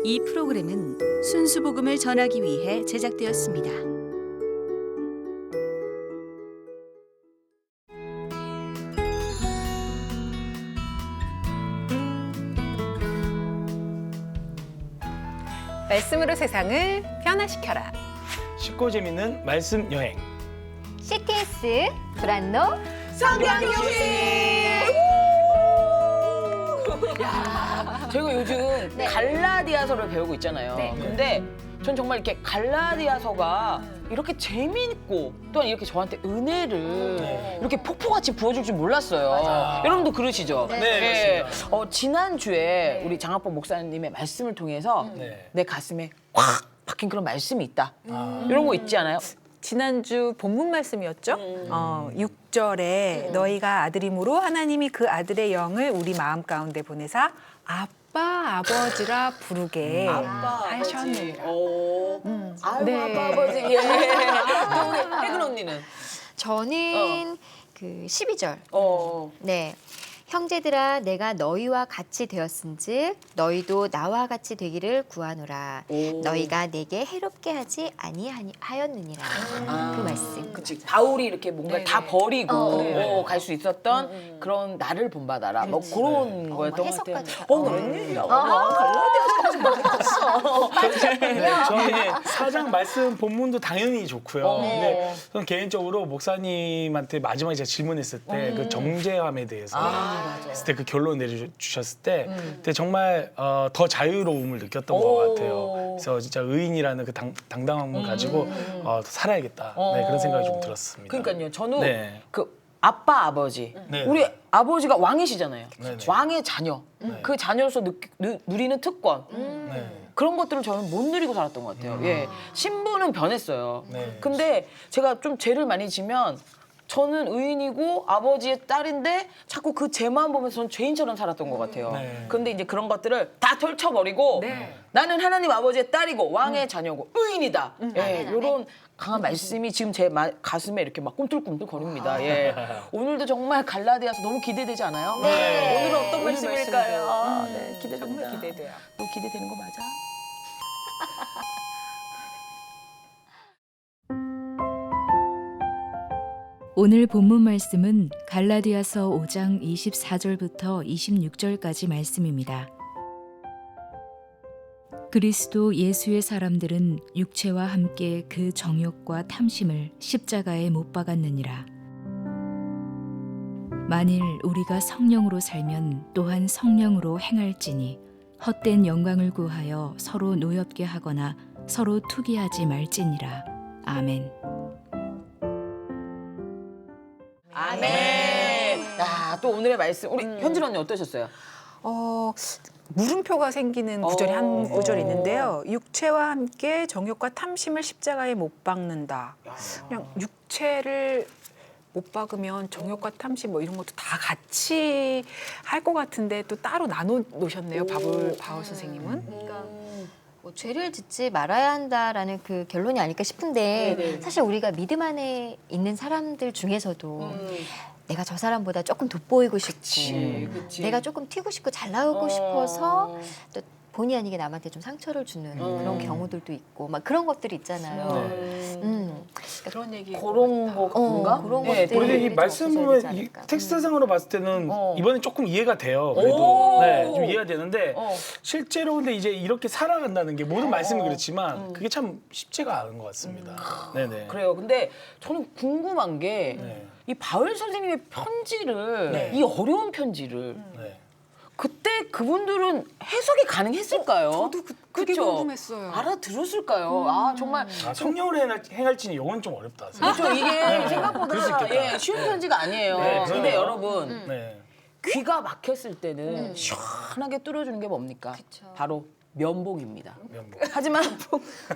이 프로그램은 순수 복음을 전하기 위해 제작되었습니다. 말씀으로 세상을 변화시켜라. 쉽고 재밌는 말씀 여행. CTS 브란노 성경교실! 야, 저희가 요즘 네. 갈라디아서를 배우고 있잖아요. 네. 근데 전 정말 이렇게 갈라디아서가 이렇게 재미있고 또한 이렇게 저한테 은혜를 네. 이렇게 폭포같이 부어줄 줄 몰랐어요. 여러분도 그러시죠? 네, 그렇습니다. 지난주에 우리 장학범 목사님의 말씀을 통해서 네. 내 가슴에 확 박힌 그런 말씀이 있다. 이런 거 있지 않아요? 지난주 본문 말씀이었죠. 6절에 너희가 아들임으로 하나님이 그 아들의 영을 우리 마음 가운데 보내사 아빠 아버지라 부르게 하셨느니라. 아이고 네. 아빠 아버지. 예. 또 우리 혜근 언니는? 저는 그 12절 네 형제들아 내가 너희와 같이 되었은즉 너희도 나와 같이 되기를 구하노라 오. 너희가 내게 해롭게 하지 아니하였느니라 그 말씀 그치. 바울이 이렇게 뭔가 다 버리고 갈 수 있었던 그런 나를 본받아라. 뭐 그런 거였던 것 같아요. 해석까지 다. 웬일이야. 갈라디아서까지 말했어. 네, 저는 사장 말씀 본문도 당연히 좋고요. 네. 근데 저는 개인적으로 목사님한테 마지막에 제가 질문했을 때 그 정죄함에 대해서 했을 때 그 결론 내주셨을 때 그때 정말 더 자유로움을 느꼈던 것 같아요. 그래서 진짜 의인이라는 그 당당함을 가지고 더 살아야겠다. 네, 그런 생각이 좀 들었습니다. 그러니까요. 저는 네. 그 아빠 아버지 네. 우리 아버지가 왕이시잖아요. 네. 왕의 자녀. 그 자녀로서 누리는 특권. 네. 그런 것들을 저는 못 누리고 살았던 것 같아요. 예, 신분은 변했어요. 네. 근데 제가 좀 죄를 많이 지면 저는 의인이고 아버지의 딸인데 자꾸 그 죄만 보면서 저는 죄인처럼 살았던 것 같아요. 네. 근데 이제 그런 것들을 다 덜쳐버리고 나는 하나님 아버지의 딸이고 왕의 자녀고 의인이다. 예, 이런 강한 말씀이 지금 제 가슴에 이렇게 막 꿈틀꿈틀 거립니다. 예. 오늘도 정말 갈라디아서 너무 기대되지 않아요? 네. 오늘은 어떤 오늘 말씀일까요? 말씀도. 아, 네, 기대됩니다. 정말 기대돼요. 너 기대되는 거 맞아? 오늘 본문 말씀은 갈라디아서 5장 24절부터 26절까지 말씀입니다. 그리스도 예수의 사람들은 육체와 함께 그 정욕과 탐심을 십자가에 못 박았느니라. 만일 우리가 성령으로 살면 또한 성령으로 행할지니 헛된 영광을 구하여 서로 노엽게 하거나 서로 투기하지 말지니라. 아멘. 아멘. 야, 또 오늘의 말씀. 우리 현진 언니 어떠셨어요? 물음표가 생기는 구절이 한 구절 있는데요. 육체와 함께 정욕과 탐심을 십자가에 못 박는다. 그냥 육체를 못 박으면 정욕과 탐심 뭐 이런 것도 다 같이 할 것 같은데 또 따로 나눠 놓으셨네요. 바울 선생님은. 그러니까 뭐 죄를 짓지 말아야 한다라는 그 결론이 아닐까 싶은데 네네. 사실 우리가 믿음 안에 있는 사람들 중에서도 내가 저 사람보다 조금 돋보이고 싶고 그치. 내가 조금 튀고 싶고 잘 나오고 싶어서 또 본의 아니게 남한테 좀 상처를 주는 그런 경우들도 있고 막 그런 것들이 있잖아요. 그런 얘기. 그런 건가? 그런 네, 것들. 근데 이 좀 말씀 없어져야 보면 되지 이 않을까. 텍스트상으로 봤을 때는 이번엔 조금 이해가 돼요. 오. 그래도 네, 좀 이해가 되는데 어. 실제로 근데 이제 이렇게 살아간다는 게 모든 말씀이 그렇지만 그게 참 쉽지가 않은 것 같습니다. 네네. 그래요. 근데 저는 궁금한 게 이 네. 바울 선생님의 편지를 네. 이 어려운 편지를 네. 그때 그분들은 해석이 가능했을까요? 저도 그게 그쵸? 궁금했어요. 알아들었을까요? 아 정말 아, 성령으로 행할지는 이건 좀 어렵다. 그렇죠. 이게 그럴 수 생각보다 있겠다. 예, 쉬운 편지가 아니에요. 네, 근데 그럼요. 여러분 네. 귀가 막혔을 때는 시원하게 뚫어주는 게 뭡니까? 바로 면복입니다. 면복. 하지만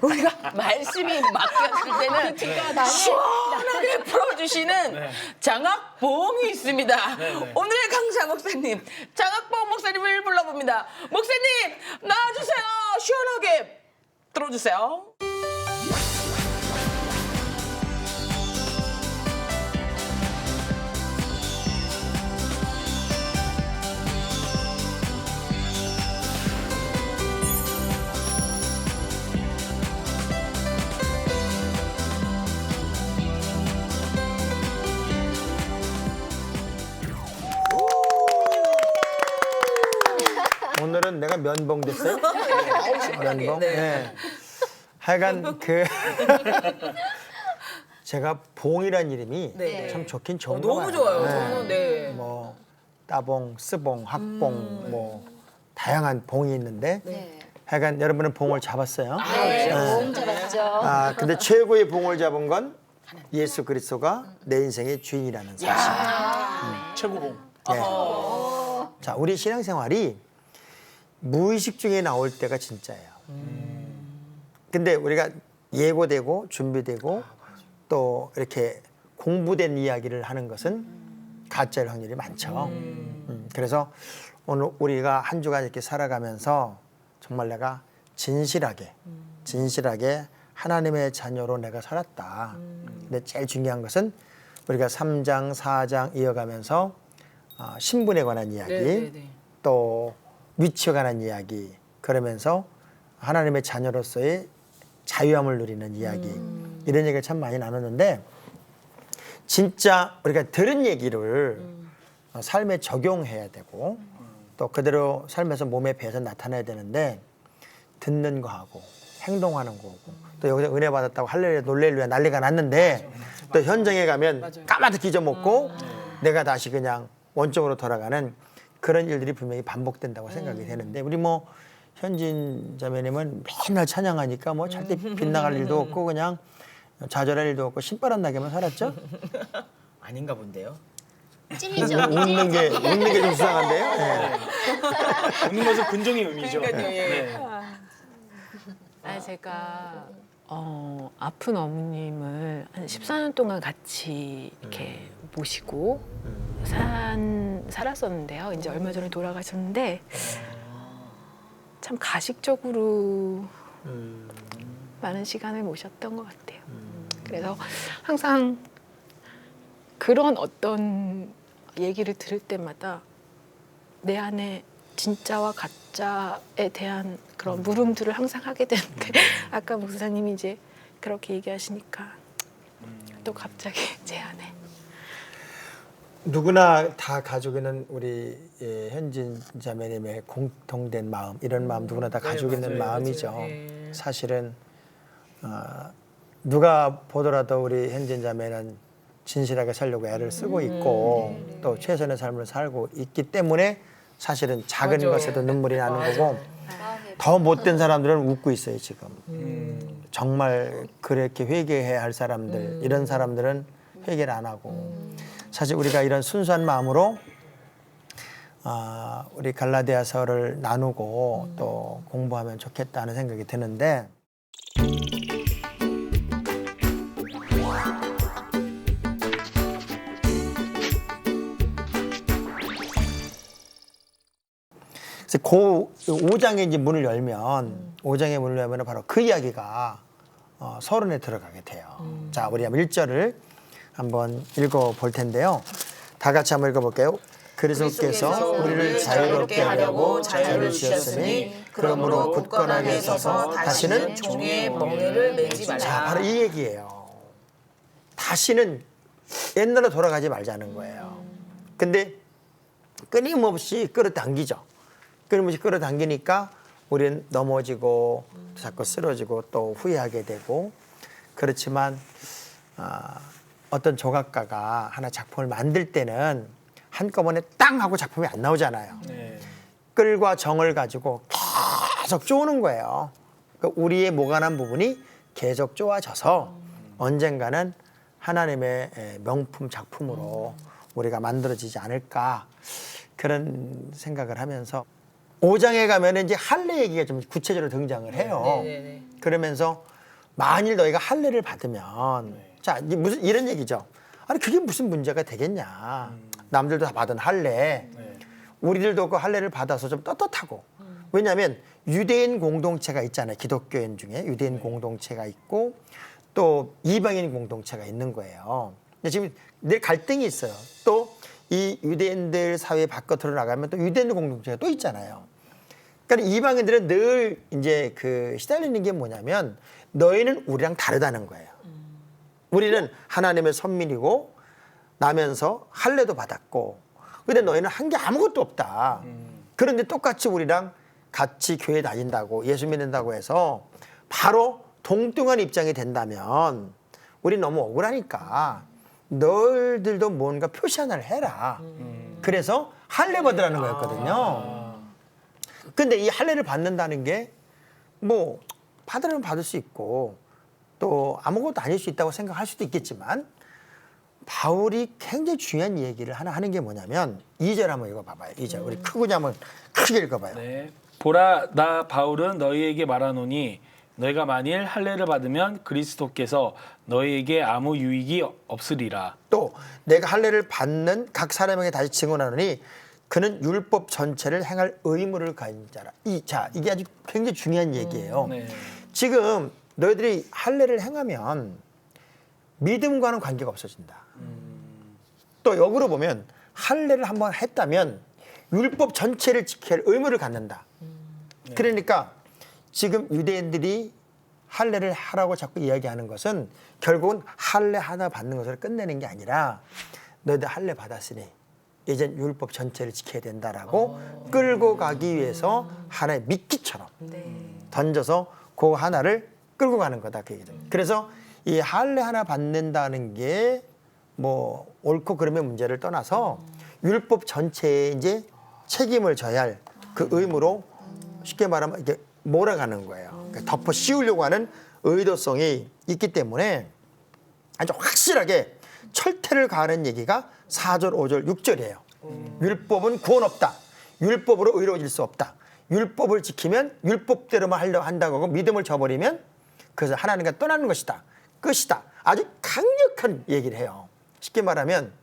우리가 말씀이 막혔을 때는 시원하게 풀어주시는 네. 장학보험이 있습니다. 네, 네. 오늘의 강사 목사님, 장학보험 목사님을 불러봅니다. 목사님 나와주세요. 시원하게 들어주세요. 면봉 됐어요? 면봉. 네. 네. 하여간 그 제가 봉이란 이름이 네. 참 좋긴 좋은 너무 거 좋아요. 네. 저는 네. 뭐 따봉, 스봉, 학봉 뭐 다양한 봉이 있는데 네. 하여간 여러분은 봉을 잡았어요. 네. 몸 잡았죠. 아 근데 최고의 봉을 잡은 건 예수 그리스도가 내 인생의 주인이라는 사실. 최고봉. 네. 자, 우리 신앙생활이 무의식 중에 나올 때가 진짜예요. 근데 우리가 예고되고 준비되고 또 이렇게 공부된 이야기를 하는 것은 가짜일 확률이 많죠. 그래서 오늘 우리가 한 주간 이렇게 살아가면서 정말 내가 진실하게 하나님의 자녀로 내가 살았다. 근데 제일 중요한 것은 우리가 3장, 4장 이어가면서 신분에 관한 이야기, 네. 또 위치에 관한 이야기, 그러면서 하나님의 자녀로서의 자유함을 누리는 이야기, 이런 얘기를 참 많이 나눴는데 진짜 우리가 들은 얘기를 삶에 적용해야 되고 또 그대로 삶에서 몸에 배서 나타나야 되는데 듣는 거하고 행동하는 거고 또 여기서 은혜 받았다고 할렐루야 놀렐루야 난리가 났는데 또 현장에 가면 까마득히 잊어먹고 내가 다시 그냥 원점으로 돌아가는 그런 일들이 분명히 반복된다고 생각이 되는데 우리 뭐 현진 자매님은 맨날 찬양하니까 뭐 절대 빗나갈 일도 없고 그냥 좌절할 일도 없고 신바람 나게만 살았죠? 아닌가 본데요. 찔리죠. 웃는 게 좀 수상한데요? 네. 웃는 것은 긍정의 의미죠. 그러니까요, 예. 네. 제가 아픈 어머님을 한 14년 동안 같이 이렇게 모시고 살았었는데요. 이제 얼마 전에 돌아가셨는데 참 가식적으로 많은 시간을 모셨던 것 같아요. 그래서 항상 그런 어떤 얘기를 들을 때마다 내 안에 진짜와 가짜에 대한 그런 물음들을 항상 하게 되는데 아까 목사님이 이제 그렇게 얘기하시니까 또 갑자기 제 안에 누구나 다 가지고 있는 우리 현진 자매님의 공통된 마음, 이런 마음 누구나 다 가지고 있는 마음이죠. 사실은 누가 보더라도 우리 현진 자매는 진실하게 살려고 애를 쓰고 있고 또 최선의 삶을 살고 있기 때문에 사실은 작은 것에도 눈물이 나는 거고 더 못된 사람들은 웃고 있어요 지금. 정말 그렇게 회개해야 할 사람들, 이런 사람들은 회개를 안 하고 사실 우리가 이런 순수한 마음으로 우리 갈라디아서를 나누고 또 공부하면 좋겠다는 생각이 드는데 그래서 그 5장의 이제 문을 열면 5장의 문을 열면 바로 그 이야기가 서론에 들어가게 돼요. 자, 우리 한번 1절을 한번 읽어 볼 텐데요. 다 같이 한번 읽어 볼게요. 그리스도께서 우리를 자유롭게 하려고 자유를 주셨으니 그러므로 굳건하게 서서 다시는 종의 멍에를 매지 말라. 자, 바로 이 얘기예요. 다시는 옛날로 돌아가지 말자는 거예요. 근데 끊임없이 끌어당기죠. 끊임없이 끌어당기니까 우리는 넘어지고 자꾸 쓰러지고 또 후회하게 되고 그렇지만 어떤 조각가가 하나 작품을 만들 때는 한꺼번에 땅 하고 작품이 안 나오잖아요. 네. 끌과 정을 가지고 계속 쪼는 거예요. 그러니까 우리의 모관한 부분이 계속 쪼아져서 언젠가는 하나님의 명품 작품으로 우리가 만들어지지 않을까 그런 생각을 하면서 5장에 가면 이제 할례 얘기가 좀 구체적으로 등장을 해요. 그러면서 만일 너희가 할례를 받으면 자 이제 무슨 이런 얘기죠. 아니 그게 무슨 문제가 되겠냐. 남들도 다 받은 할례. 우리들도 그 할례를 받아서 좀 떳떳하고. 왜냐하면 유대인 공동체가 있잖아요. 기독교인 중에 유대인 공동체가 있고 또 이방인 공동체가 있는 거예요. 근데 지금 늘 갈등이 있어요. 또 이 유대인들 사회 바깥으로 나가면 또 유대인 공동체가 또 있잖아요. 그러니까 이방인들은 늘 이제 그 시달리는 게 뭐냐면 너희는 우리랑 다르다는 거예요. 우리는 하나님의 선민이고 나면서 할례도 받았고 근데 너희는 한 게 아무것도 없다. 그런데 똑같이 우리랑 같이 교회 다닌다고 예수 믿는다고 해서 바로 동등한 입장이 된다면 우리 너무 억울하니까 너희들도 뭔가 표시 하나를 해라. 그래서 할례 받으라는 거였거든요. 근데 이 할례를 받는다는 게 뭐 받으려면 받을 수 있고 또 아무것도 아닐 수 있다고 생각할 수도 있겠지만 바울이 굉장히 중요한 얘기를 하나 하는 게 뭐냐면 2절 한번 읽어봐봐요. 2절 우리 크고자 한번 크게 읽어봐요. 네. 보라 나 바울은 너희에게 말하노니 너희가 만일 할례를 받으면 그리스도께서 너희에게 아무 유익이 없으리라. 또 내가 할례를 받는 각 사람에게 다시 증언하노니 그는 율법 전체를 행할 의무를 가진 자라. 이게 아주 굉장히 중요한 얘기예요. 네. 지금 너희들이 할례를 행하면 믿음과는 관계가 없어진다. 또 역으로 보면 할례를 한번 했다면 율법 전체를 지켜야 할 의무를 갖는다. 그러니까 지금 유대인들이 할례를 하라고 자꾸 이야기하는 것은 결국은 할례 하나 받는 것으로 끝내는 게 아니라 너희들 할례 받았으니 이젠 율법 전체를 지켜야 된다라고 끌고 가기 위해서 하나의 미끼처럼 던져서 그 하나를 끌고 가는 거다 그 얘기죠. 그래서 이 할례 하나 받는다는 게 뭐 옳고 그름의 문제를 떠나서 율법 전체에 이제 책임을 져야 할 그 의무로 쉽게 말하면 이렇게 몰아가는 거예요. 그러니까 덮어 씌우려고 하는 의도성이 있기 때문에 아주 확실하게 철퇴를 가하는 얘기가 4절, 5절, 6절이에요. 율법은 구원 없다. 율법으로 의로워질 수 없다. 율법을 지키면 율법대로만 하려고 한다고 하고 믿음을 저버리면 그래서 하나님과 떠나는 것이다. 끝이다. 아주 강력한 얘기를 해요. 쉽게 말하면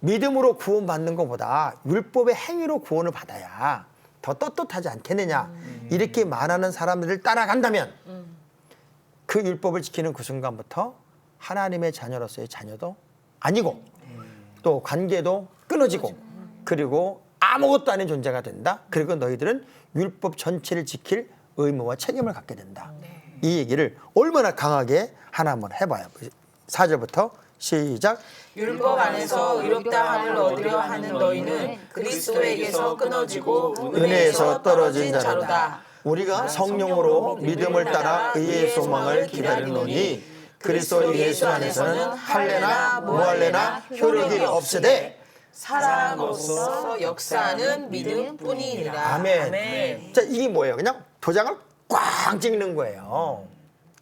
믿음으로 구원받는 것보다 율법의 행위로 구원을 받아야 더 떳떳하지 않겠느냐. 이렇게 말하는 사람들을 따라간다면 그 율법을 지키는 그 순간부터 하나님의 자녀로서의 자녀도 아니고 또 관계도 끊어지고 그리고 아무것도 아닌 존재가 된다. 그리고 너희들은 율법 전체를 지킬 의무와 책임을 갖게 된다. 이 얘기를 얼마나 강하게 하나 한번 해봐요. 4절부터 시작. 율법 안에서 의롭다 함을 얻으려 하는 너희는 그리스도에게서 끊어지고 은혜에서 떨어진 자로다. 우리가 성령으로 믿음을 따라 의의 소망을 기다리노니 그리스도 예수 안에서는 할례나 무할례나 효력이 없으되 사랑으로서 역사하는 믿음뿐이니라. 아멘. 자, 이게 뭐예요? 그냥 도장을 꽉 찍는 거예요.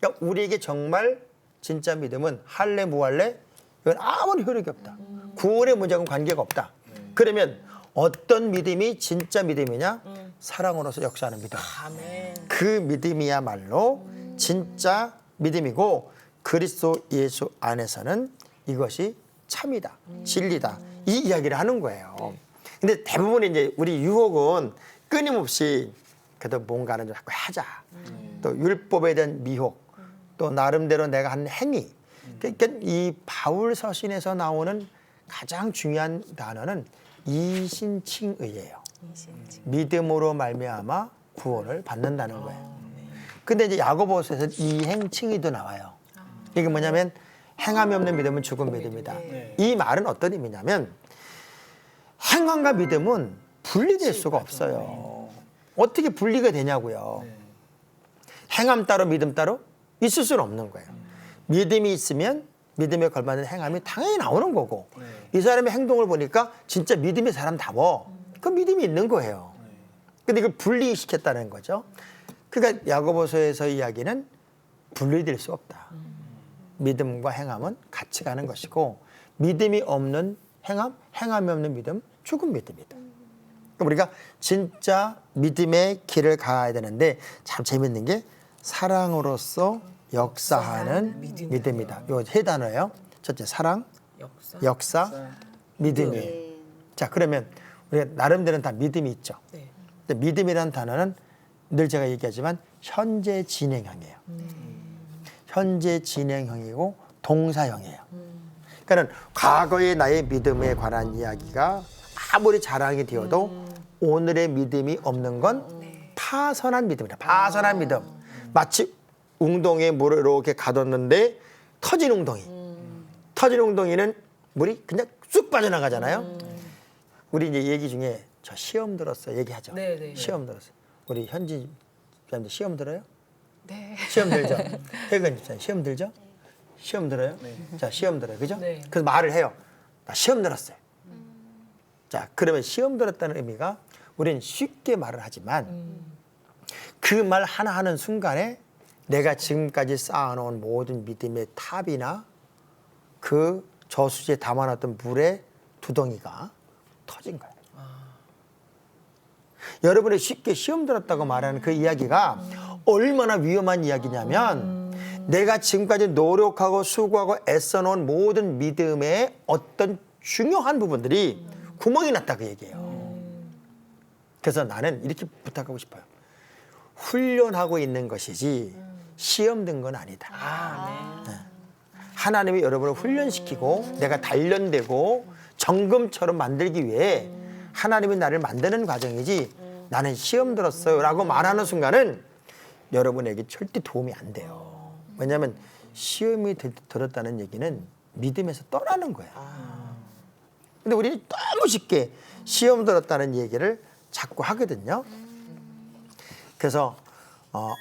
그러니까 우리에게 정말 진짜 믿음은 할례 무할례 이건 아무런 효력이 없다. 구원의 문제하고는 관계가 없다. 그러면 어떤 믿음이 진짜 믿음이냐? 사랑으로서 역사하는 믿음. 그 믿음이야말로 진짜 믿음이고 그리스도 예수 안에서는 이것이 참이다, 진리다 이 이야기를 하는 거예요. 근데 대부분 이제 우리 유혹은 끊임없이 그래도 뭔가는 좀 자꾸 하자. 또 율법에 대한 미혹, 또 나름대로 내가 한 행위. 그러니까 이 바울 서신에서 나오는 가장 중요한 단어는 이신칭의예요. 믿음으로 말미암아 구원을 받는다는 거예요. 근데 이제 야고보서에서 이행칭의도 나와요. 이게 뭐냐면 행함이 없는 믿음은 죽은 믿음이다. 이 말은 어떤 의미냐면 행함과 믿음은 분리될 수가 없어요. 어떻게 분리가 되냐고요. 행함 따로 믿음 따로 있을 수는 없는 거예요. 믿음이 있으면 믿음에 걸맞는 행함이 당연히 나오는 거고 이 사람의 행동을 보니까 진짜 믿음의 사람다워. 그 믿음이 있는 거예요. 근데 이걸 분리시켰다는 거죠. 그러니까 야고보서에서 이야기는 분리될 수 없다. 믿음과 행함은 같이 가는 것이고 믿음이 없는 행함, 행함이 없는 믿음, 죽은 믿음이다. 우리가 진짜 믿음의 길을 가야 되는데 참 재밌는 게 사랑으로서 역사하는 믿음이다. 요 세 단어예요. 첫째 사랑, 역사, 믿음이. 자 그러면 우리가 나름대로는 다 믿음이 있죠. 근데 믿음이라는 단어는 늘 제가 얘기하지만 현재 진행형이에요. 현재 진행형이고 동사형이에요. 그러니까 과거의 나의 믿음에 관한 이야기가 아무리 자랑이 되어도 오늘의 믿음이 없는 건 파선한 믿음이다. 파선한 믿음. 마치 웅덩이에 물을 이렇게 가뒀는데 터진 웅덩이. 터진 웅덩이는 물이 그냥 쑥 빠져나가잖아요. 우리 이제 얘기 중에 저 시험 들었어 얘기하죠. 시험 들었어. 우리 현지 집사님들 시험 들어요? 네. 시험 들죠? 혜근 집사님 시험 들죠? 시험 들어요? 자, 시험 들어요. 그죠? 네. 그래서 말을 해요. 나 시험 들었어요. 자, 그러면 시험 들었다는 의미가 우리는 쉽게 말을 하지만 그 말 하나 하는 순간에 내가 지금까지 쌓아놓은 모든 믿음의 탑이나 그 저수지에 담아놨던 물의 두덩이가 터진 거예요. 여러분이 쉽게 시험 들었다고 말하는 그 이야기가 얼마나 위험한 이야기냐면 내가 지금까지 노력하고 수고하고 애써놓은 모든 믿음의 어떤 중요한 부분들이 구멍이 났다 그 얘기예요. 그래서 나는 이렇게 부탁하고 싶어요. 훈련하고 있는 것이지 시험 든 건 아니다. 네. 하나님이 여러분을 훈련시키고 내가 단련되고 정금처럼 만들기 위해 하나님이 나를 만드는 과정이지 나는 시험 들었어요 라고 말하는 순간은 여러분에게 절대 도움이 안 돼요. 왜냐하면 시험이 들었다는 얘기는 믿음에서 떠나는 거야. 근데 우리는 너무 쉽게 시험 들었다는 얘기를 자꾸 하거든요. 그래서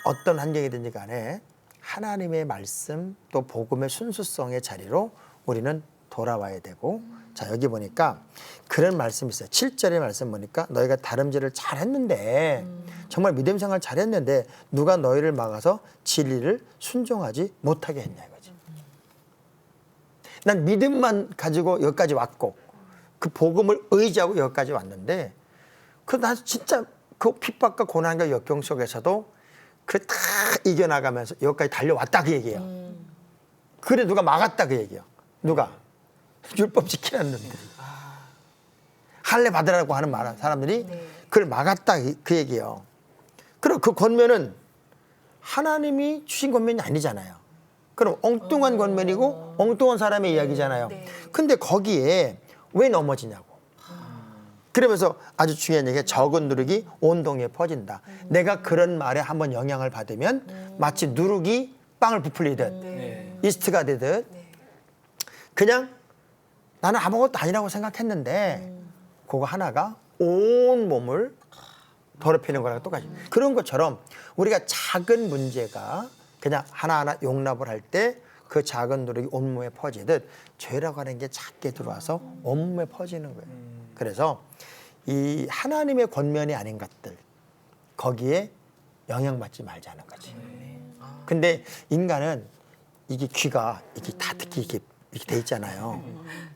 어떤 환경이든지 간에 하나님의 말씀 또 복음의 순수성의 자리로 우리는 돌아와야 되고, 자 여기 보니까 그런 말씀이 있어요. 7절의 말씀 보니까 너희가 다름질을 잘했는데 정말 믿음 생활 잘했는데 누가 너희를 막아서 진리를 순종하지 못하게 했냐 이거지. 난 믿음만 가지고 여기까지 왔고 그 복음을 의지하고 여기까지 왔는데 난 진짜 그 핍박과 고난과 역경 속에서도 그 다 이겨나가면서 여기까지 달려왔다 그 얘기예요. 그래 누가 막았다 그 얘기예요. 누가? 율법 지키라는 놈들이. 할례 받으라고 하는 말 사람들이 그걸 막았다 그 얘기예요. 그럼 그 권면은 하나님이 주신 권면이 아니잖아요. 그럼 엉뚱한 권면이고 엉뚱한 사람의 이야기잖아요. 근데 거기에 왜 넘어지냐고. 그러면서 아주 중요한 얘기가 적은 누룩이 온 동에 퍼진다. 내가 그런 말에 한번 영향을 받으면 마치 누룩이 빵을 부풀리듯 이스트가 되듯 그냥 나는 아무것도 아니라고 생각했는데 그거 하나가 온 몸을 더럽히는 거랑 똑같이. 그런 것처럼 우리가 작은 문제가 그냥 하나하나 용납을 할 때 그 작은 누룩이 온몸에 퍼지듯 죄라고 하는 게 작게 들어와서 온몸에 퍼지는 거예요. 그래서 이 하나님의 권면이 아닌 것들 거기에 영향받지 말자는 거지. 근데 인간은 이게 귀가 이게 다 듣기 이렇게 돼 있잖아요.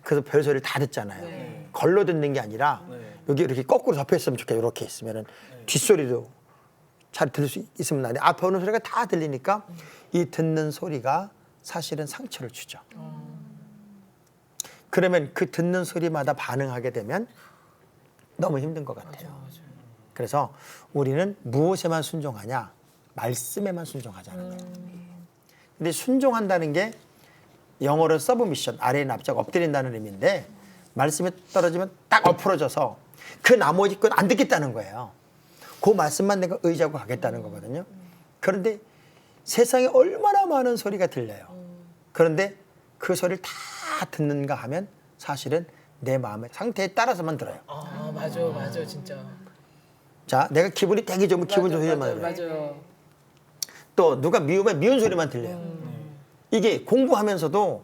그래서 별소리를 다 듣잖아요. 걸러 듣는 게 아니라 여기 이렇게 거꾸로 접혀 있으면 좋겠다. 이렇게 있으면은 뒷소리도 잘 들을 수 있으면 나는데 앞에 오는 소리가 다 들리니까 이 듣는 소리가 사실은 상처를 주죠. 그러면 그 듣는 소리마다 반응하게 되면 너무 힘든 것 같아요. 그래서 우리는 무엇에만 순종하냐? 말씀에만 순종하자는 거예요. 근데 순종한다는 게 영어로 서브미션, 아래에 납작 엎드린다는 의미인데 말씀에 떨어지면 딱 엎어져서 그 나머지 건 안 듣겠다는 거예요. 그 말씀만 내가 의지하고 가겠다는 거거든요. 그런데 세상에 얼마나 많은 소리가 들려요. 그런데 그 소리를 다 듣는가 하면 사실은 내 마음의 상태에 따라서만 들어요. 아 맞아 진짜. 자, 내가 기분이 되게 좋으면 기분 좋은 소리만 들어요. 맞아. 또 누가 미우면 미운 소리만 들려요. 이게 공부하면서도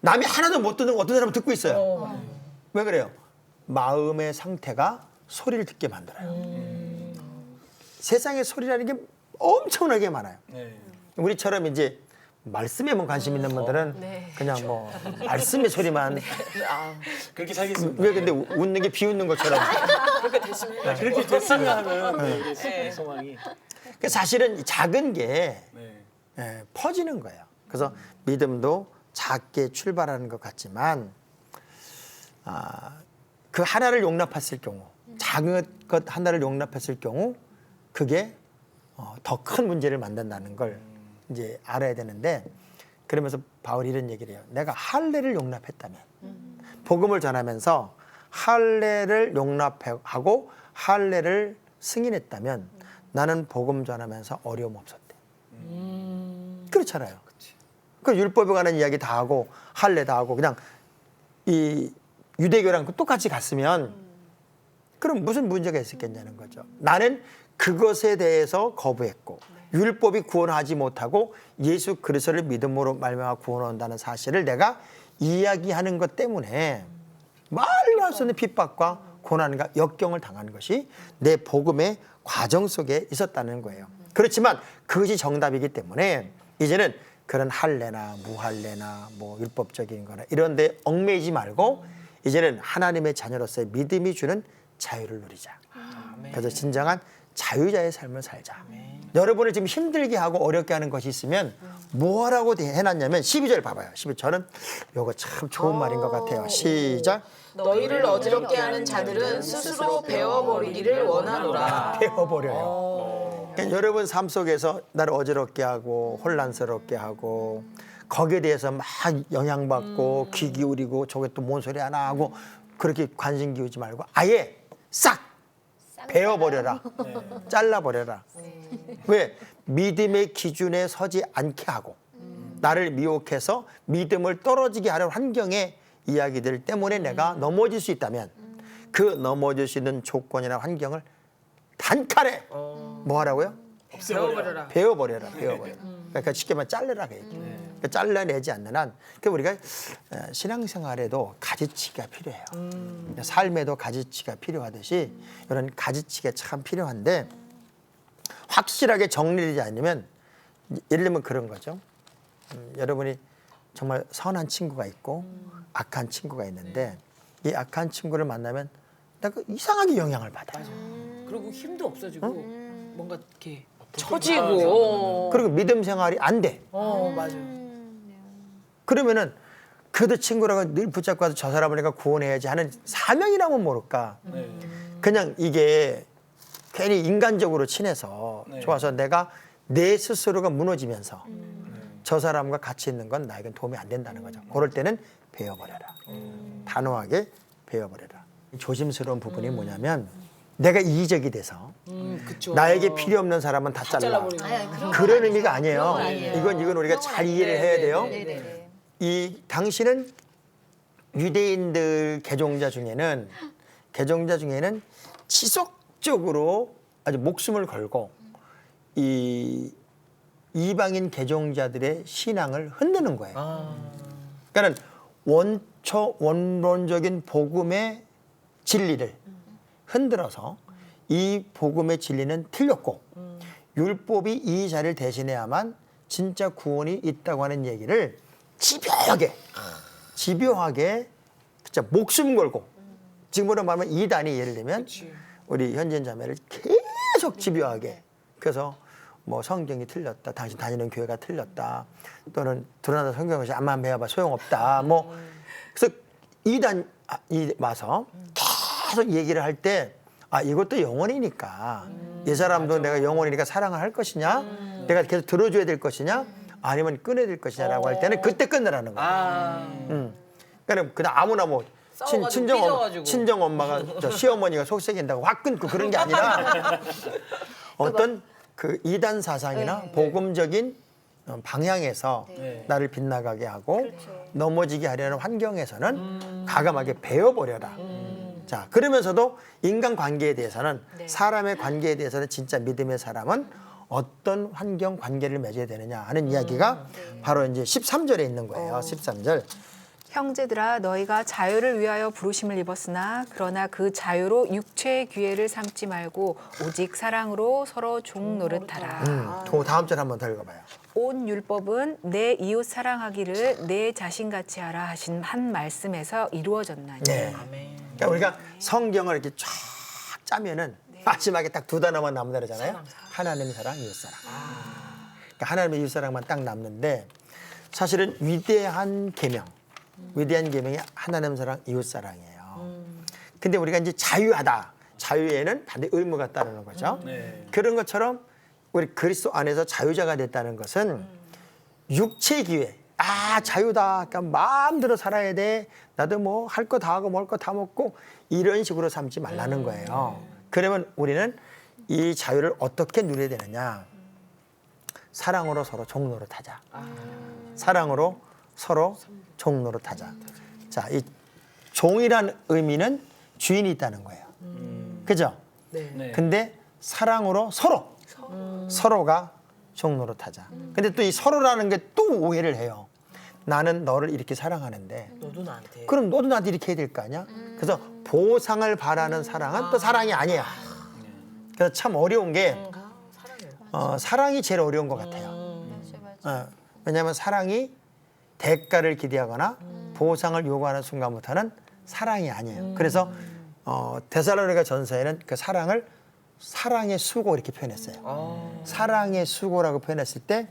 남이 하나도 못 듣는 거 어떤 사람은 듣고 있어요. 왜 그래요? 마음의 상태가 소리를 듣게 만들어요. 세상의 소리라는 게 엄청나게 많아요. 우리처럼 이제 말씀에만 관심 있는 분들은 그냥 뭐 말씀의 소리만 그렇게 살겠습니다. 왜 근데 웃는 게 비웃는 것처럼 그렇게 됐으면 하는 소망이. 그 사실은 작은 게 퍼지는 거예요. 그래서 믿음도 작게 출발하는 것 같지만 그 하나를 용납했을 경우, 작은 것 하나를 용납했을 경우 그게 더 큰 문제를 만든다는 걸 이제 알아야 되는데, 그러면서 바울이 이런 얘기를 해요. 내가 할례를 용납했다면, 복음을 전하면서 할례를 용납하고 할례를 승인했다면 나는 복음 전하면서 어려움 없었대. 그렇잖아요. 그 율법에 관한 이야기 다 하고 할례 다 하고 그냥 이 유대교랑 똑같이 갔으면 그럼 무슨 문제가 있었겠냐는 거죠. 나는 그것에 대해서 거부했고 율법이 구원하지 못하고 예수 그리스도를 믿음으로 말미암아 구원한다는 사실을 내가 이야기하는 것 때문에 말할 수 없는 핍박과 고난과 역경을 당한 것이 내 복음의 과정 속에 있었다는 거예요. 그렇지만 그것이 정답이기 때문에 이제는 그런 할례나 무할례나 뭐 율법적인 거나 이런 데 얽매이지 말고 이제는 하나님의 자녀로서의 믿음이 주는 자유를 누리자. 그래서 진정한 자유자의 삶을 살자. 여러분을 지금 힘들게 하고 어렵게 하는 것이 있으면 뭐라고 해놨냐면 12절 봐봐요. 12절 저는 이거 참 좋은 말인 것 같아요. 시작. 너희를 어지럽게 하는 자들은 스스로 베어버리기를 원하노라. 배워버려요. 그러니까 여러분 삶 속에서 나를 어지럽게 하고 혼란스럽게 하고 거기에 대해서 막 영향받고 귀 기울이고 저게 또 뭔 소리 하나 하고 그렇게 관심 기울이지 말고 아예 싹 베어버려라. 잘라버려라. 왜? 믿음의 기준에 서지 않게 하고 나를 미혹해서 믿음을 떨어지게 하는 환경의 이야기들 때문에 내가 넘어질 수 있다면 그 넘어질 수 있는 조건이나 환경을 단칼에 뭐 하라고요? 베어버려라. 베어버려라. 베어버려라. 그러니까 쉽게 말하면 잘라라. 그러니까 잘라내지 않는 한 그러니까 우리가 신앙생활에도 가지치기가 필요해요. 삶에도 가지치기가 필요하듯이 이런 가지치기가 참 필요한데 확실하게 정리되지 않으면 예를 들면 그런 거죠. 여러분이 정말 선한 친구가 있고 악한 친구가 있는데 이 악한 친구를 만나면 내가 이상하게 영향을 받아요. 그리고 힘도 없어지고 뭔가 이렇게 처지고. 그리고 믿음 생활이 안 돼. 맞아. 그러면은 그도 친구라고 늘 붙잡고 와서 저 사람을 내가 구원해야지 하는 사명이라면 모를까. 그냥 이게 괜히 인간적으로 친해서 좋아서 내가 내 스스로가 무너지면서 저 사람과 같이 있는 건 나에겐 도움이 안 된다는 거죠. 그럴 때는 베어버려라. 단호하게 베어버려라. 조심스러운 부분이 뭐냐면 내가 이기적이 돼서 그쵸. 나에게 필요 없는 사람은 다 잘라. 그런 의미가 아니에요. 이건 우리가 잘 이해를 해야 돼요. 이 당신은 유대인들 개종자 중에는 지속적으로 아주 목숨을 걸고 이 이방인 개종자들의 신앙을 흔드는 거예요. 그러니까는 원론적인 복음의 진리를 흔들어서 이 복음의 진리는 틀렸고 율법이 이 자리를 대신해야만 진짜 구원이 있다고 하는 얘기를 집요하게 진짜 목숨 걸고 지금으로 말하면 이단이 예를 들면 우리 현진 자매를 계속 집요하게 그래서 뭐 성경이 틀렸다, 당신 다니는 교회가 틀렸다, 또는 드러나는 성경을 안만 배워봐 소용없다, 뭐 그래서 이단이 와서 계속 얘기를 할 때 아 이것도 영혼이니까 이 사람도 내가 영혼이니까 사랑을 할 것이냐, 내가 계속 들어줘야 될 것이냐, 아니면 끊어야 될 것이냐라고 할 때는 그때 끊으라는 거예요. 그러니까 그냥 아무나 뭐 친정 엄마가 저 시어머니가 속썩인다고 확 끊고 그런 게 아니라 어떤 그 이단 사상이나 복음적인 방향에서 나를 빗나가게 하고 넘어지게 하려는 환경에서는 과감하게 베어버려라. 자, 그러면서도 인간 관계에 대해서는 사람의 관계에 대해서는 진짜 믿음의 사람은 어떤 환경 관계를 맺어야 되느냐 하는 이야기가 바로 이제 13절에 있는 거예요. 13절. 형제들아 너희가 자유를 위하여 부르심을 입었으나 그러나 그 자유로 육체의 기회를 삼지 말고 오직 사랑으로 서로 종 노릇하라. 다음 절 한번 더 읽어봐요. 온 율법은 내 이웃 사랑하기를 내 자신같이 하라 하신 한 말씀에서 이루어졌나니. 네. 그러니까 우리가 성경을 이렇게 쫙 짜면은 마지막에 딱 두 단어만 남는다 그러잖아요. 하나님 사랑, 이웃 사랑. 그러니까 하나님의 이웃 사랑만 딱 남는데 사실은 위대한 계명이 하나님 사랑, 이웃 사랑이에요. 근데 우리가 이제 자유하다. 자유에는 반대 의무가 따르는 거죠. 그런 것처럼 우리 그리스도 안에서 자유자가 됐다는 것은 육체 기회. 아 자유다. 그러니까 마음대로 살아야 돼. 나도 뭐 할 거 다 하고 먹을 거 다 먹고 이런 식으로 삼지 말라는 거예요. 그러면 우리는 이 자유를 어떻게 누려야 되느냐. 사랑으로 서로 종노릇하자. 사랑으로 서로 종노릇하자. 자, 이 종이란 의미는 주인이 있다는 거예요. 그죠? 네. 근데 사랑으로 서로가 종노릇하자. 근데 또 이 서로라는 게 또 오해를 해요. 나는 너를 이렇게 사랑하는데 너도 나한테. 그럼 너도 나한테 이렇게 해야 될 거 아니야? 그래서 보상을 바라는 사랑은 또 사랑이 아니에요. 그래서 참 어려운 게 사랑이 제일 어려운 것 같아요. 왜냐하면 사랑이 대가를 기대하거나 보상을 요구하는 순간부터는 사랑이 아니에요. 그래서 데살로니가 전서에는 그 사랑을 사랑의 수고 이렇게 표현했어요. 사랑의 수고라고 표현했을 때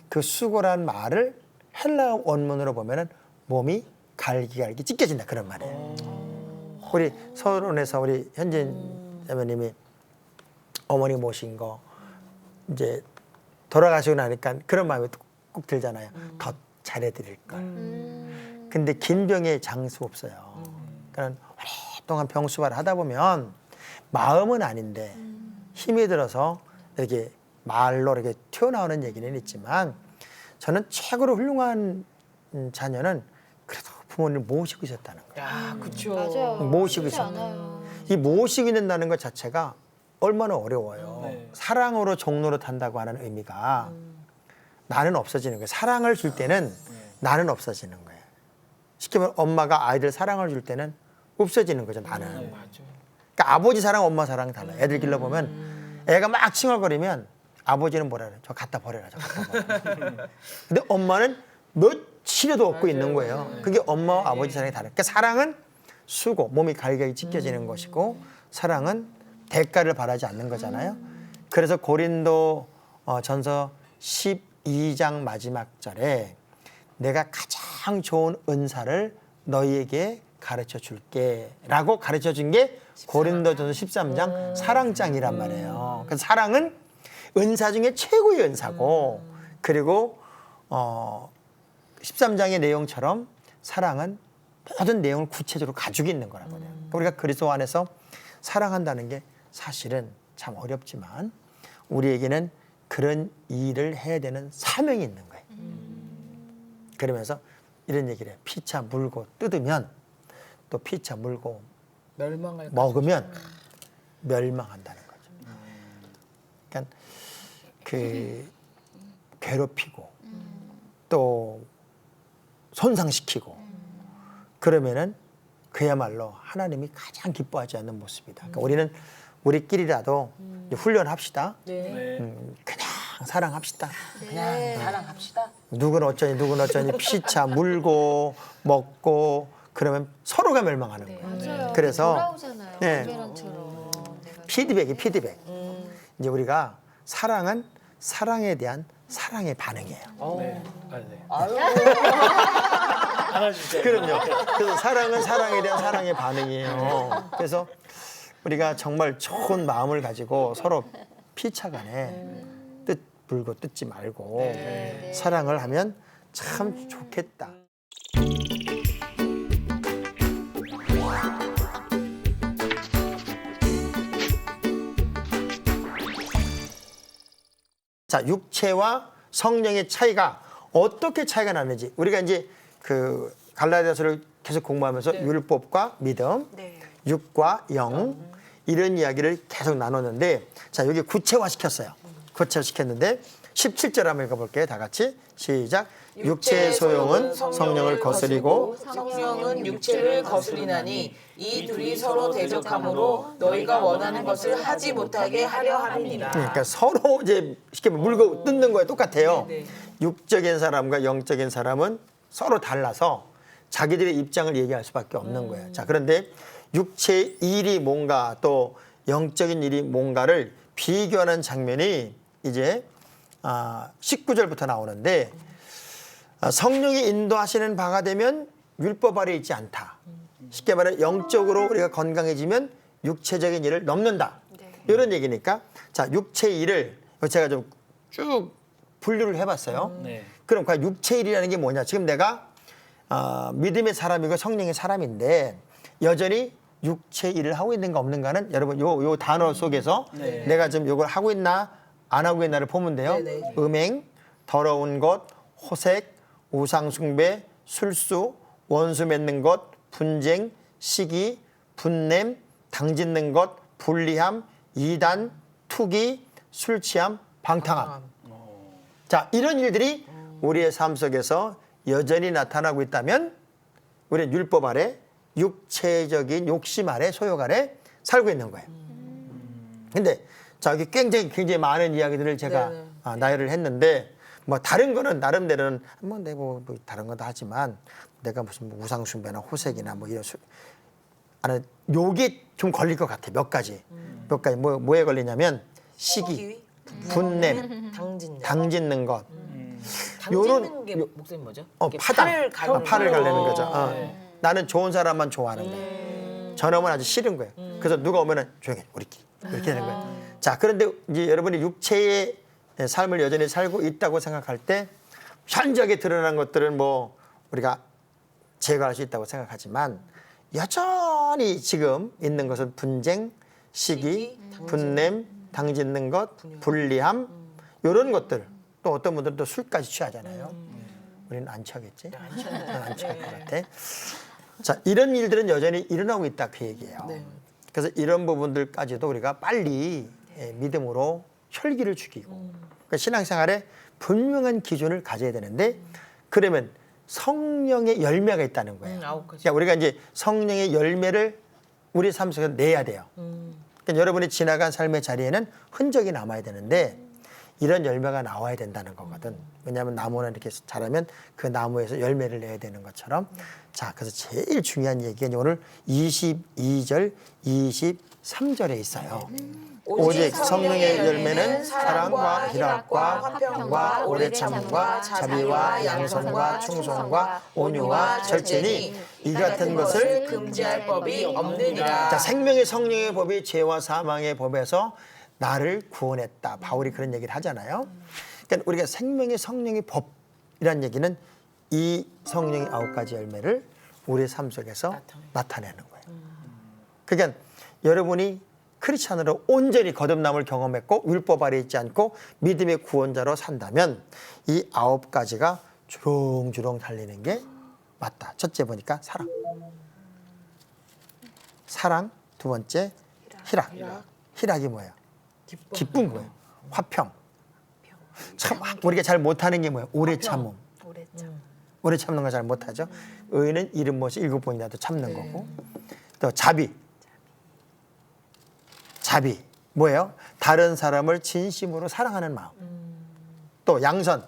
그 수고란 말을 헬라 원문으로 보면은 몸이 갈기갈기 찢겨진다 그런 말이에요. 우리 서론에서 우리 현진 자매님이 어머니 모신 거 이제 돌아가시고 나니까 그런 마음이 꼭 들잖아요. 더 잘해드릴 걸. 근데 긴 병에 장수 없어요. 그러니까 오랫동안 병수발을 하다 보면 마음은 아닌데 힘이 들어서 이렇게 말로 이렇게 튀어나오는 얘기는 있지만 저는 최고로 훌륭한 자녀는 그래도 부모님을 모시고 있었다는 거예요. 야, 그쵸. 맞아요. 모시고 쉽지 있었다. 않아요. 이 모시고 있는다는 것 자체가 얼마나 어려워요. 네. 사랑으로 종로를 한다고 하는 의미가 나는 없어지는 거예요. 사랑을 줄 때는 나는 없어지는 거예요. 쉽게 말하면 엄마가 아이들 사랑을 줄 때는 없어지는 거죠. 나는. 그러니까 아버지 사랑, 엄마 사랑 달라요. 애들 길러보면 애가 막 칭얼거리면 아버지는 뭐라 그래요? 저 갖다 버려라. 저 갖다 버려라. 근데 엄마는 며칠에도 얻고 있는 거예요. 그게 엄마와 아버지 사랑이 다르요 그러니까 사랑은 수고, 몸이 갈갈이 찢겨지는 것이고 사랑은 대가를 바라지 않는 거잖아요. 그래서 고린도 전서 12장 마지막 절에 내가 가장 좋은 은사를 너희에게 가르쳐 줄게 라고 가르쳐 준 게 고린도전서 13장 사랑장이란 말이에요. 그래서 사랑은 은사 중에 최고의 은사고 그리고 13장의 내용처럼 사랑은 모든 내용을 구체적으로 가지고 있는 거라고요. 그러니까 우리가 그리스도 안에서 사랑한다는 게 사실은 참 어렵지만 우리에게는 그런 일을 해야 되는 사명이 있는 거예요. 그러면서 이런 얘기를 해요. 피차 물고 뜯으면 또 피차 물고 멸망할 먹으면 멸망한다는 거죠. 그러니까 그 괴롭히고 또 손상시키고 그러면은 그야말로 하나님이 가장 기뻐하지 않는 모습이다. 그러니까 우리는 우리끼리라도 이제 훈련합시다. 네. 그냥 사랑합시다. 그냥 사랑합시다. 누구는 어쩌니 피차 물고 먹고 그러면 서로가 멸망하는 거예요. 맞아요. 그래서 돌아오잖아요. 네. 부메랑처럼. 내가 피드백이 피드백. 이제 우리가 사랑은 사랑에 대한 사랑의 반응이에요. 네. 네. 아유. 안아주세요. 그럼요. 그래서 사랑은 사랑에 대한 사랑의 반응이에요. 그래서 우리가 정말 좋은 마음을 가지고 서로 피차간에 뜻 불고 뜯지 말고 사랑을 하면 참 좋겠다. 자, 육체와 성령의 차이가 어떻게 차이가 나는지 우리가 이제 그 갈라디아서를 계속 공부하면서 율법과 믿음, 네. 육과 영 이런 이야기를 계속 나눴는데 자, 여기 구체화시켰어요. 구체화시켰는데 17절 한번 읽어볼게요. 다 같이 시작. 육체의 소용은 성령을 거스리고 성령은 육체를 거스리나니 이 둘이 서로 대적함으로 너희가 원하는 것을 하지 못하게 하려 함이니라. 그러니까 서로 이제 쉽게 물고 뜯는 거에 똑같아요. 육적인 사람과 영적인 사람은 서로 달라서 자기들의 입장을 얘기할 수밖에 없는 거예요. 자, 그런데 육체의 일이 뭔가 또 영적인 일이 뭔가를 비교하는 장면이 이제 19절부터 나오는데 성령이 인도하시는 바가 되면 율법 아래 있지 않다. 쉽게 말해 영적으로 우리가 건강해지면 육체적인 일을 넘는다. 이런 얘기니까 자, 육체의 일을 제가 좀 쭉 분류를 해봤어요. 네. 그럼 과연 육체의 일이라는 게 뭐냐? 지금 내가 믿음의 사람이고 성령의 사람인데 여전히 육체의 일을 하고 있는가 없는가는 여러분 요 단어 속에서 내가 지금 요걸 하고 있나 안 하고 있나를 보면 돼요. 음행, 더러운 것, 호색, 우상숭배, 술수, 원수 맺는 것, 분쟁, 시기, 분냄, 당짓는 것, 불리함, 이단, 투기, 술 취함, 방탕함. 자, 이런 일들이 우리의 삶 속에서 여전히 나타나고 있다면 우리는 율법 아래, 육체적인 욕심 아래, 소욕 아래 살고 있는 거예요. 근데 자, 여기 굉장히 많은 이야기들을 제가 나열을 했는데 뭐 다른 거는 나름대로는 뭐 내가 뭐 다른 것도 하지만 내가 무슨 뭐 우상숭배나 호색이나 뭐 이런 요게 좀 걸릴 것 같아. 몇 가지 뭐에 걸리냐면 시기, 분냄, 당짓는 것. 당짓는 게 목사님 뭐죠? 이렇게 파당, 팔을 갈래는 거죠. 네. 나는 좋은 사람만 좋아하는 거예요. 저놈은 아주 싫은 거예요. 그래서 누가 오면은 조용히 우리끼리 이렇게 되는 거예요. 자, 그런데 이제 여러분이 육체의 삶을 여전히 살고 있다고 생각할 때 현저하게 드러난 것들은 뭐 우리가 제거할 수 있다고 생각하지만 여전히 지금 있는 것은 분쟁, 시기, 분냄, 당짓는 것, 불리함 이런 것들. 또 어떤 분들은 또 술까지 취하잖아요. 우리는 안 취하겠지? 안 취할 것 같아. 자, 이런 일들은 여전히 일어나고 있다 그 얘기예요. 그래서 이런 부분들까지도 우리가 빨리 믿음으로 혈기를 죽이고 그러니까 신앙생활에 분명한 기준을 가져야 되는데 그러면 성령의 열매가 있다는 거예요. 그러니까 우리가 이제 성령의 열매를 우리 삶 속에 내야 돼요. 그러니까 여러분이 지나간 삶의 자리에는 흔적이 남아야 되는데 이런 열매가 나와야 된다는 거거든. 왜냐하면 나무는 이렇게 자라면 그 나무에서 열매를 내야 되는 것처럼. 자, 그래서 제일 중요한 얘기가 오늘 22절, 23절에 있어요. 오직 성령의 열매는 사랑과 희락과 화평과 오래 참음과 자비와 양선과 충성과 온유와 절제니 이 같은 것을 금지할 법이 없느니라. 자, 생명의 성령의 법이 죄와 사망의 법에서 나를 구원했다. 바울이 그런 얘기를 하잖아요. 그러니까 우리가 생명의 성령의 법이라는 얘기는 이 성령의 9가지 열매를 우리의 삶 속에서 나타내는 거예요. 그러니까 여러분이 크리스찬으로 온전히 거듭남을 경험했고 율법 아래 있지 않고 믿음의 구원자로 산다면 이 9가지가 주렁주렁 달리는 게 맞다. 첫째 보니까 사랑. 사랑. 두 번째 희락. 희락이 뭐예요? 기쁜 거예요. 화평. 참 우리가 잘 못하는 게 뭐예요? 오래 참음. 오래 참는 거 잘 못하죠. 의인은 70번씩 7번이라도 참는 거고. 또 자비. 자비 뭐예요? 다른 사람을 진심으로 사랑하는 마음. 또 양선.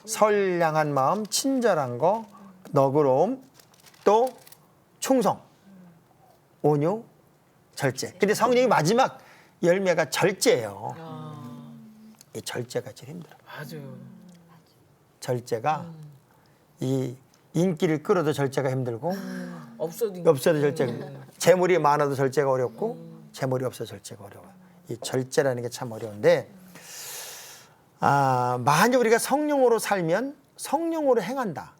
선량한 마음, 친절한 거, 너그러움. 또 충성. 온유, 절제. 근데 성령이 마지막 열매가 절제예요. 이 절제가 제일 힘들어. 맞아요. 절제가 이 인기를 끌어도 절제가 힘들고 없어도 절제가 재물이 많아도 절제가 어렵고 재물이 없어도 절제가 어려워요. 이 절제라는 게 참 어려운데 만약 우리가 성령으로 살면 성령으로 행한다.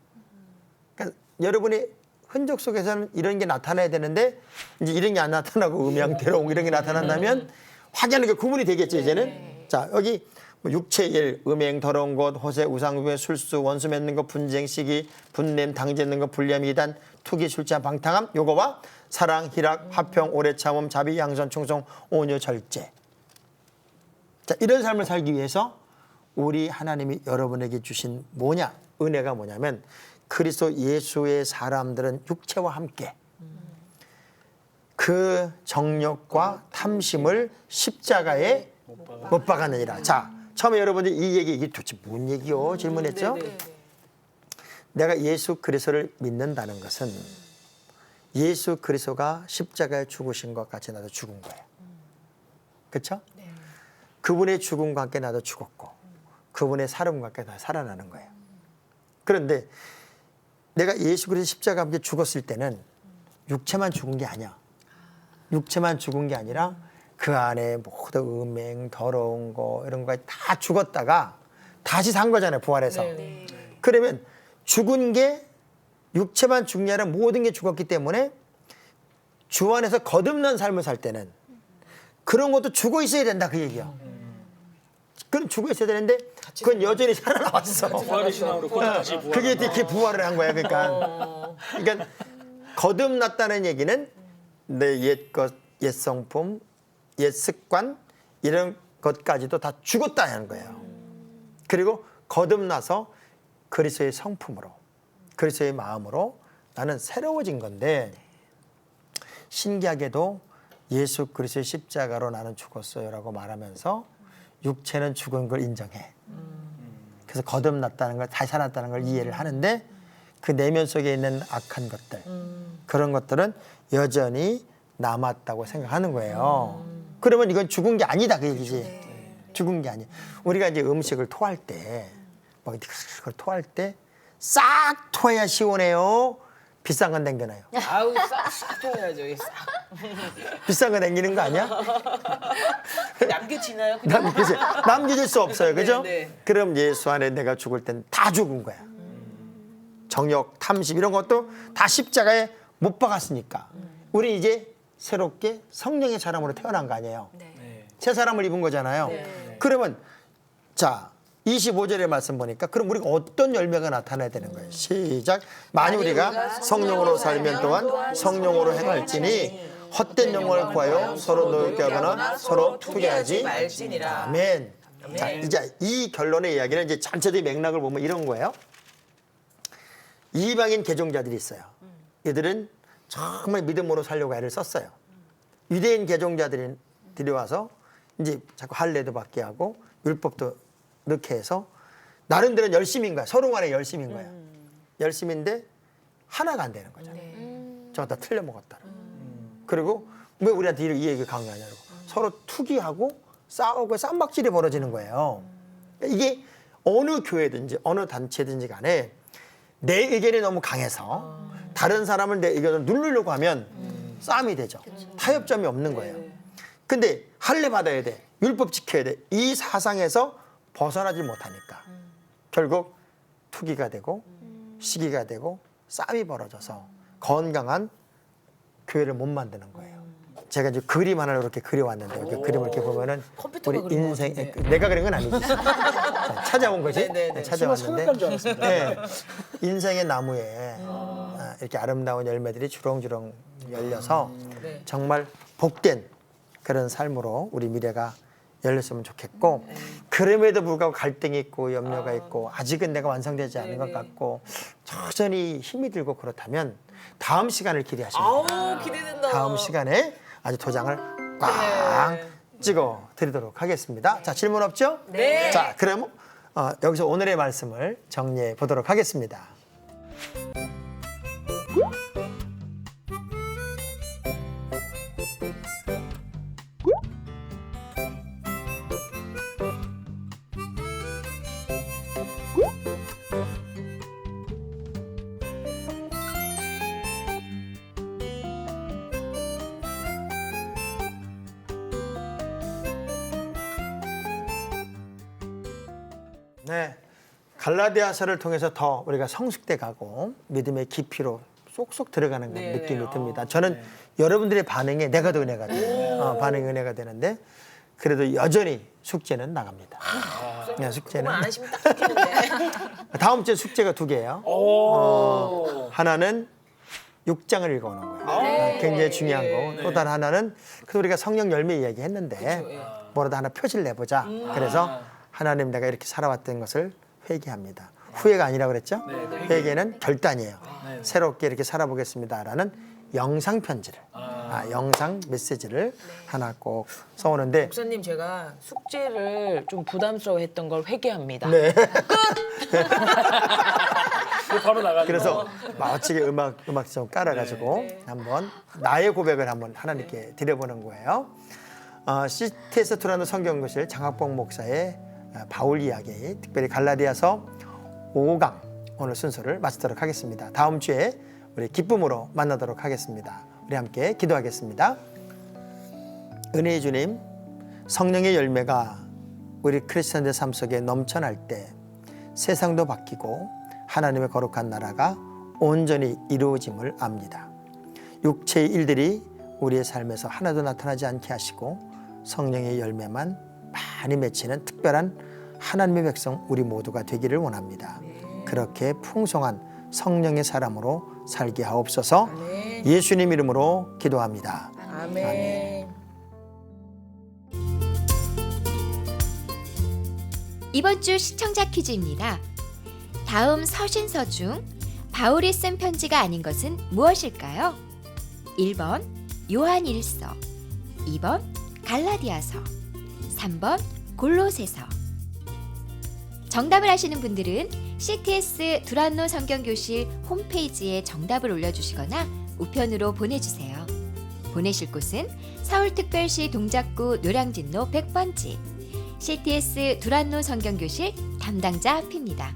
그러니까 여러분이 흔적 속에서는 이런 게 나타나야 되는데 이제 이런 게 안 나타나고 음양대롱 이런 게 나타난다면 확연하게 구분이 되겠죠 이제는. 자, 여기 뭐 육체의 일, 음행, 더러운 것, 호세, 우상숭배, 술수, 원수 맺는 것, 분쟁, 시기, 분냄, 당짓는 것, 불리함, 이단, 투기, 술취함, 방탕함 요거와 사랑, 희락, 화평, 오래 참음, 자비, 양선, 충성, 온유, 절제. 자, 이런 삶을 살기 위해서 우리 하나님이 여러분에게 주신 뭐냐? 은혜가 뭐냐면 그리스도 예수의 사람들은 육체와 함께 그 정욕과 탐심을 십자가에 못 박았느니라. 자, 처음에 여러분들이 이 얘기 이게 도대체 뭔 얘기요? 질문했죠? 내가 예수 그리스도를 믿는다는 것은 예수 그리스도가 십자가에 죽으신 것 같이 나도 죽은 거예요. 그렇죠? 그분의 죽음과 함께 나도 죽었고 그분의 살음과 함께 나 살아나는 거예요. 그런데 내가 예수 그리스도 십자가와 함께 죽었을 때는 육체만 죽은 게 아니야. 육체만 죽은 게 아니라 그 안에 모든 음행, 더러운 거 이런 거 다 죽었다가 다시 산 거잖아요. 부활해서. 그러면 죽은 게 육체만 죽은 게 아니라 모든 게 죽었기 때문에 주 안에서 거듭난 삶을 살 때는 그런 것도 죽어 있어야 된다 그 얘기야. 그건 죽어 있어야 되는데 그건 여전히 살아나왔어. 부활의 신앙으로 곧 다시 부활. 그게 이렇게 부활을 한 거야. 그러니까 거듭났다는 얘기는 내 옛 것, 옛 성품, 옛 습관, 이런 것까지도 다 죽었다는 거예요. 그리고 거듭나서 그리스도의 성품으로, 그리스도의 마음으로 나는 새로워진 건데, 신기하게도 예수 그리스도의 십자가로 나는 죽었어요라고 말하면서 육체는 죽은 걸 인정해. 그래서 거듭났다는 걸, 다시 살았다는 걸 이해를 하는데, 그 내면 속에 있는 악한 것들, 그런 것들은 여전히 남았다고 생각하는 거예요. 그러면 이건 죽은 게 아니다 그 얘기지. 죽은 게 아니야. 우리가 이제 음식을 토할 때, 막 그걸 토할 때 싹 토해야 시원해요. 비싼 건 남겨놔요. 아우 싹 줘야죠. 싹. 비싼 거 남기는 거 아니야? 남겨지나요? 그냥? 남겨질 수 없어요. 그죠? 네. 그럼 예수 안에 내가 죽을 땐 다 죽은 거야. 정욕, 탐심 이런 것도 다 십자가에 못 박았으니까. 우리 이제 새롭게 성령의 사람으로 태어난 거 아니에요. 새 사람을 입은 거잖아요. 그러면 자 25절의 말씀 보니까 그럼 우리가 어떤 열매가 나타나야 되는 거예요. 시작. 만일 우리가 성령으로 살면 또한 성령으로 행할지니 헛된 영광을 구하여 서로 노엽게 하거나 서로 투기하지 말지니라. 아멘. 자, 이제 이 결론의 이야기는 이제 전체적인 맥락을 보면 이런 거예요. 이방인 개종자들이 있어요. 이들은 정말 믿음으로 살려고 애를 썼어요. 유대인 개종자들이 와서 이제 자꾸 할례도 받게 하고 율법도 넣게 해서 나름대로 열심인 거야. 서로 간에 열심인 거야. 열심인데 하나가 안 되는 거잖아요. 저거 다 틀려먹었다. 그리고 왜 우리한테 이 얘기를 강요하냐고. 서로 투기하고 싸우고 쌈박질이 벌어지는 거예요. 이게 어느 교회든지 어느 단체든지 간에 내 의견이 너무 강해서 다른 사람을 내 의견을 누르려고 하면 싸움이 되죠. 타협점이 없는 거예요. 근데 할례 받아야 돼. 율법 지켜야 돼. 이 사상에서 벗어나지 못하니까 결국 투기가 되고 시기가 되고 싸움이 벌어져서 건강한 교회를 못 만드는 거예요. 제가 이제 그림 하나를 이렇게 그려왔는데 그 그림을 이렇게 보면은 컴퓨터가 우리 그린 것 인생 같은데. 내가 그린 건 아니지. 찾아온 거지. 네네네. 찾아왔는데 선악과인 줄 알았습니다. 네, 인생의 나무에 이렇게 아름다운 열매들이 주렁주렁 열려서 네. 정말 복된 그런 삶으로 우리 미래가 열렸으면 좋겠고 그럼에도 불구하고 갈등이 있고 염려가 있고 아직은 내가 완성되지 않은 것 같고 여전히 힘이 들고 그렇다면 다음 시간을 기대하십니다. 아우 기대된다. 다음 시간에 아주 도장을 꽝 찍어 드리도록 하겠습니다. 자, 질문 없죠? 네. 자, 그럼 여기서 오늘의 말씀을 정리해 보도록 하겠습니다. 네, 갈라디아서를 통해서 더 우리가 성숙돼 가고 믿음의 깊이로 쏙쏙 들어가는 그런 네네. 느낌이 듭니다. 저는 여러분들의 반응에 내가 더 은혜가 돼요. 반응이 은혜가 되는데 그래도 여전히 숙제는 나갑니다. 네, 숙제는 그만 안 하시면 딱 좋겠는데. 다음 주에 숙제가 2개예요. 하나는 6장을 읽어오는 거예요. 굉장히 중요한 거고 또 다른 하나는 그래서 우리가 성령 열매 이야기했는데 뭐라도 하나 표지를 내보자. 그래서 하나님 내가 이렇게 살아왔던 것을 회개합니다. 후회가 아니라고 그랬죠? 회개는 결단이에요. 새롭게 이렇게 살아보겠습니다라는 영상 편지를, 영상 메시지를 하나 꼭 써오는데 목사님 제가 숙제를 좀 부담스러워했던 걸 회개합니다. 네. 바로 나가는 그래서 멋지게 음악 좀 깔아가지고 한번 나의 고백을 한번 하나님께 드려보는 거예요. CTS2라는 성경교실 장학봉 목사의 바울 이야기, 특별히 갈라디아서 5강 오늘 순서를 마치도록 하겠습니다. 다음 주에 우리 기쁨으로 만나도록 하겠습니다. 우리 함께 기도하겠습니다. 은혜의 주님, 성령의 열매가 우리 크리스천들 삶 속에 넘쳐날 때 세상도 바뀌고 하나님의 거룩한 나라가 온전히 이루어짐을 압니다. 육체의 일들이 우리의 삶에서 하나도 나타나지 않게 하시고 성령의 열매만 많이 맺히는 특별한 하나님의 백성 우리 모두가 되기를 원합니다. 그렇게 풍성한 성령의 사람으로 살게 하옵소서. 예수님 이름으로 기도합니다. 아멘. 이번 주 시청자 퀴즈입니다. 다음 서신서 중 바울이 쓴 편지가 아닌 것은 무엇일까요? 1번 요한일서, 2번 갈라디아서, 3번 골로새서. 정답을 아시는 분들은 CTS 두란노 성경교실 홈페이지에 정답을 올려주시거나 우편으로 보내주세요. 보내실 곳은 서울특별시 동작구 노량진로 100번지 CTS 두란노 성경교실 담당자 앞입니다.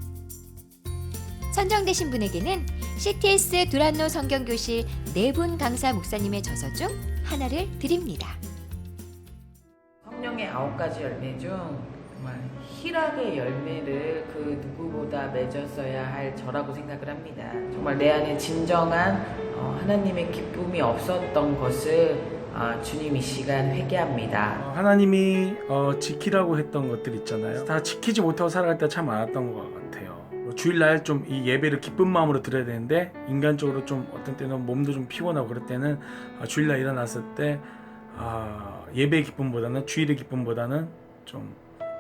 선정되신 분에게는 CTS 두란노 성경교실 4분 강사 목사님의 저서 중 하나를 드립니다. 성령의 9가지 열매 중 정말 희락의 열매를 그 누구보다 맺었어야 할 저라고 생각을 합니다. 정말 내 안에 진정한 하나님의 기쁨이 없었던 것을 주님 이 시간 회개합니다. 하나님이 지키라고 했던 것들 있잖아요. 다 지키지 못하고 살아갈 때가 참 많았던 것 같아요. 주일날 좀 이 예배를 기쁜 마음으로 드려야 되는데 인간적으로 좀 어떤 때는 몸도 좀 피곤하고 그럴 때는 주일날 일어났을 때 예배의 기쁨보다는 주일의 기쁨보다는 좀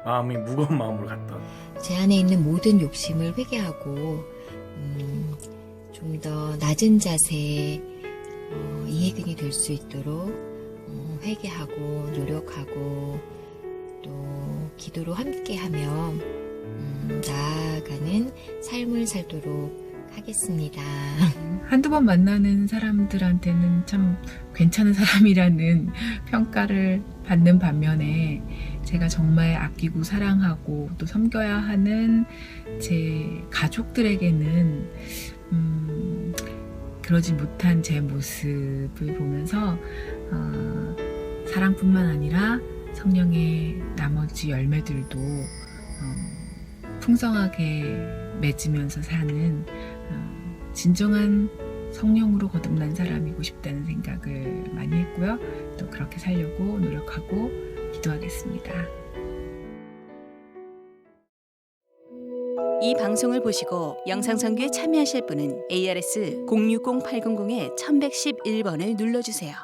마음이 무거운 마음으로 갔던. 제 안에 있는 모든 욕심을 회개하고 좀 더 낮은 자세의 이해근이 될 수 있도록 회개하고 노력하고 또 기도로 함께하며 나아가는 삶을 살도록 하겠습니다. 한두 번 만나는 사람들한테는 참 괜찮은 사람이라는 평가를 받는 반면에 제가 정말 아끼고 사랑하고 또 섬겨야 하는 제 가족들에게는 그러지 못한 제 모습을 보면서 사랑뿐만 아니라 성령의 나머지 열매들도 풍성하게 맺으면서 사는 진정한 성령으로 거듭난 사람이고 싶다는 생각을 많이 했고요. 또 그렇게 살려고 노력하고 기도하겠습니다. 이 방송을 보시고 영상선교에 참여하실 분은 ARS 060-800-1111번을 눌러주세요.